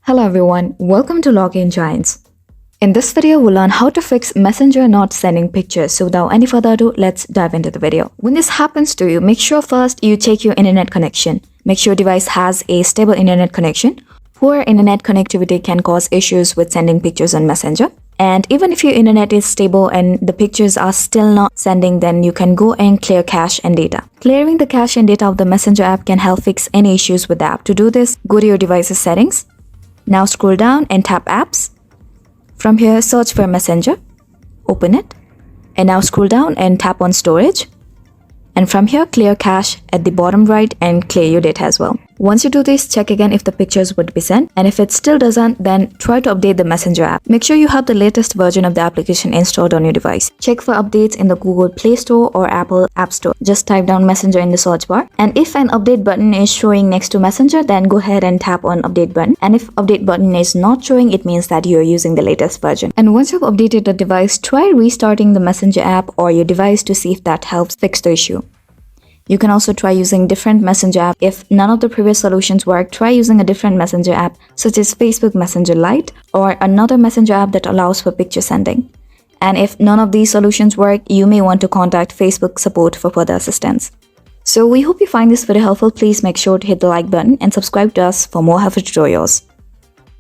Hello everyone, welcome to Login Giants. In this video, we'll learn how to fix Messenger not sending pictures. So without any further ado, let's dive into the video. When this happens to you, make sure first you check your internet connection. Make sure your device has a stable internet connection. Poor internet connectivity can cause issues with sending pictures on Messenger. And even if your internet is stable and the pictures are still not sending, then you can go and clear cache and data. Clearing the cache and data of the Messenger app can help fix any issues with the app. To do this, go to your device's settings. Now scroll down and tap apps. From here, search for Messenger, open it, and now scroll down and tap on storage. And from here, clear cache at the bottom right and clear your data as well. Once you do this, check again if the pictures would be sent. And if it still doesn't, then try to update the Messenger app. Make sure you have the latest version of the application installed on your device. Check for updates in the Google Play Store or Apple App Store. Just type down Messenger in the search bar. And if an update button is showing next to Messenger, then go ahead and tap on update button. And if update button is not showing, it means that you're using the latest version. And once you've updated the device, try restarting the Messenger app or your device to see if that helps fix the issue. You can also try using different Messenger app. If none of the previous solutions work, try using a different Messenger app such as Facebook Messenger Lite or another Messenger app that allows for picture sending. And if none of these solutions work, you may want to contact Facebook support for further assistance. So we hope you find this video helpful. Please make sure to hit the like button and subscribe to us for more helpful tutorials.